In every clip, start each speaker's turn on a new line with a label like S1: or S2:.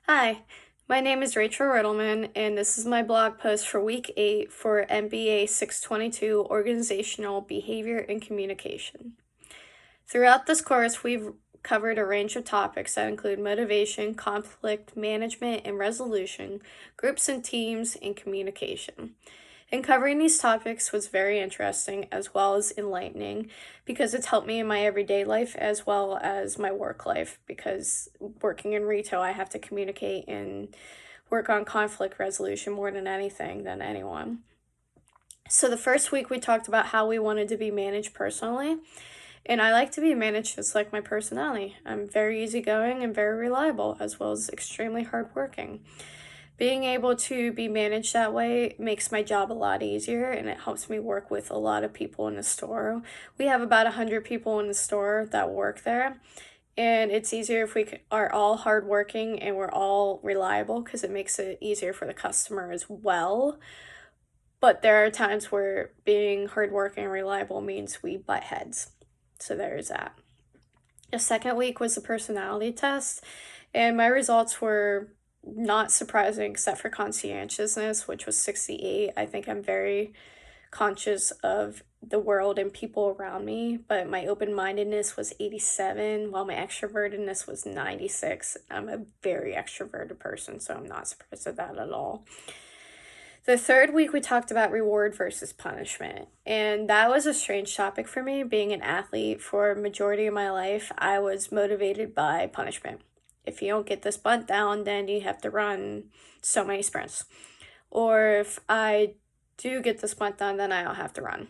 S1: Hi, my name is Rachel Riddleman, and this is my blog post for week 8 for MBA 622 Organizational Behavior and Communication. Throughout this course, we've covered a range of topics that include motivation, conflict management and resolution, groups and teams, and communication. And covering these topics was very interesting as well as enlightening because it's helped me in my everyday life as well as my work life. Because working in retail, I have to communicate and work on conflict resolution more than anything than anyone. So, the first week we talked about how we wanted to be managed personally. And I like to be managed just like my personality. I'm very easygoing and very reliable, as well as extremely hardworking. Being able to be managed that way makes my job a lot easier and it helps me work with a lot of people in the store. We have about 100 people in the store that work there, and it's easier if we are all hardworking and we're all reliable because it makes it easier for the customer as well. But there are times where being hardworking and reliable means we butt heads. So there's that. The second week was the personality test, and my results were not surprising except for conscientiousness, which was 68. I think I'm very conscious of the world and people around me, but my open-mindedness was 87, while my extrovertedness was 96. I'm a very extroverted person, so I'm not surprised at that at all. The third week, we talked about reward versus punishment, and that was a strange topic for me. Being an athlete for a majority of my life, I was motivated by punishment. If you don't get this bunt down, then you have to run so many sprints. Or if I do get this bunt done, then I don't have to run.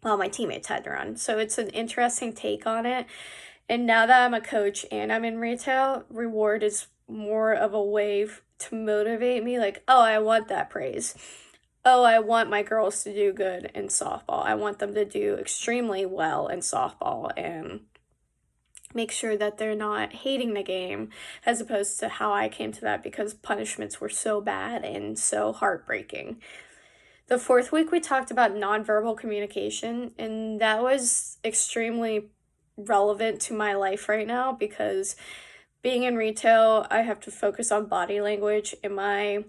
S1: Well, my teammates had to run. So it's an interesting take on it. And now that I'm a coach and I'm in retail, reward is more of a way to motivate me. Like, oh, I want that praise. Oh, I want my girls to do good in softball. I want them to do extremely well in softball and make sure that they're not hating the game, as opposed to how I came to that because punishments were so bad and so heartbreaking. The fourth week, we talked about nonverbal communication, and that was extremely relevant to my life right now because being in retail, I have to focus on body language and my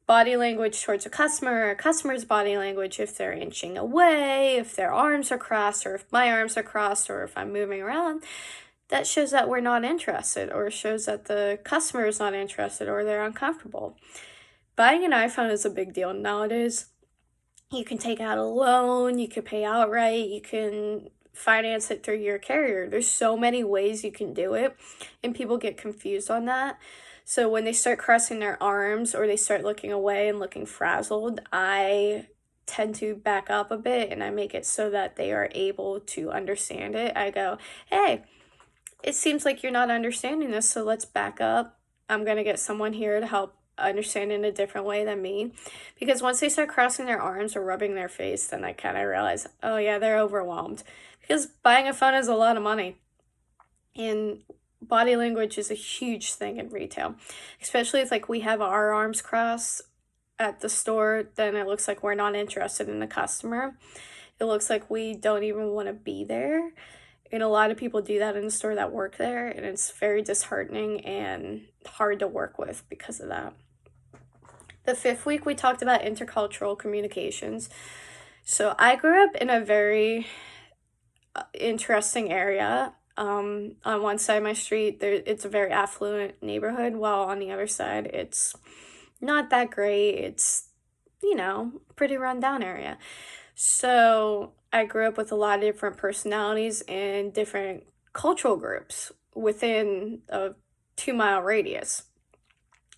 S1: body language towards a customer's body language, if they're inching away, if their arms are crossed, or if my arms are crossed, or if I'm moving around. That shows that we're not interested, or shows that the customer is not interested, or they're uncomfortable. Buying an iPhone is a big deal nowadays. You can take out a loan, you can pay outright, you can finance it through your carrier. There's so many ways you can do it, and people get confused on that. So when they start crossing their arms or they start looking away and looking frazzled, I tend to back up a bit and I make it so that they are able to understand it. I go, hey, it seems like you're not understanding this, so let's back up. I'm going to get someone here to help understand in a different way than me. Because once they start crossing their arms or rubbing their face, then I kind of realize, oh yeah, they're overwhelmed. Because buying a phone is a lot of money. And body language is a huge thing in retail. Especially if like we have our arms crossed at the store, then it looks like we're not interested in the customer. It looks like we don't even want to be there. And a lot of people do that in the store that work there, and it's very disheartening and hard to work with because of that. The fifth week, we talked about intercultural communications. So I grew up in a very interesting area. On one side of my street, it's a very affluent neighborhood, while on the other side, it's not that great. It's, pretty rundown area. So I grew up with a lot of different personalities and different cultural groups within a 2 mile radius.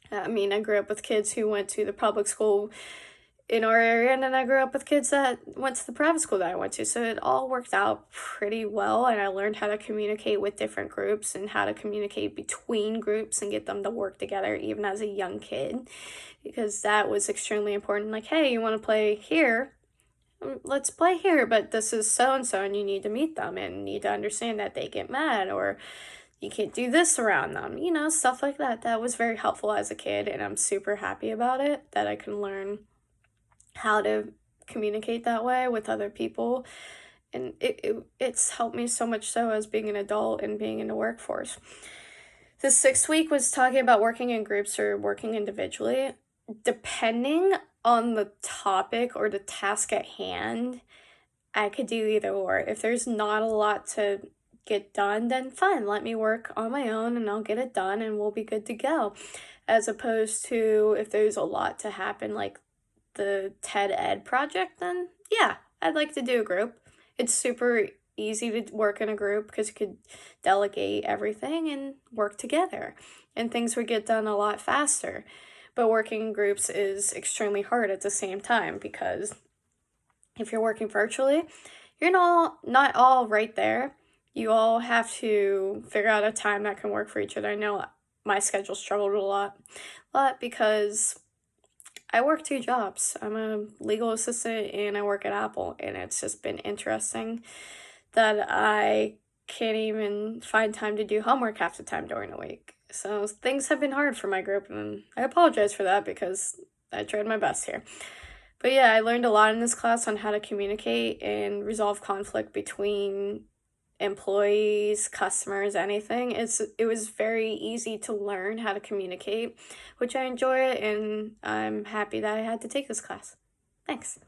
S1: I mean, I grew up with kids who went to the public school in our area, and then I grew up with kids that went to the private school that I went to. So it all worked out pretty well, and I learned how to communicate with different groups and how to communicate between groups and get them to work together even as a young kid, because that was extremely important. Like, hey, you want to play here? Let's play here, but this is so and so, and you need to meet them and need to understand that they get mad, or you can't do this around them, stuff like that. That was very helpful as a kid, and I'm super happy about it that I can learn how to communicate that way with other people. And it's helped me so much so as being an adult and being in the workforce. The 6th week was talking about working in groups or working individually. Depending on the topic or the task at hand, I could do either or. If there's not a lot to get done, then fine, let me work on my own and I'll get it done and we'll be good to go. As opposed to if there's a lot to happen, like the TED Ed project, then yeah, I'd like to do a group. It's super easy to work in a group because you could delegate everything and work together, and things would get done a lot faster. But working in groups is extremely hard at the same time because if you're working virtually, you're not all right there. You all have to figure out a time that can work for each other. I know my schedule struggled a lot because I work 2 jobs. I'm a legal assistant and I work at Apple, and it's just been interesting that I can't even find time to do homework half the time during the week. So things have been hard for my group, and I apologize for that because I tried my best here. But yeah, I learned a lot in this class on how to communicate and resolve conflict between employees, customers, anything. It was very easy to learn how to communicate, which I enjoy, and I'm happy that I had to take this class. Thanks.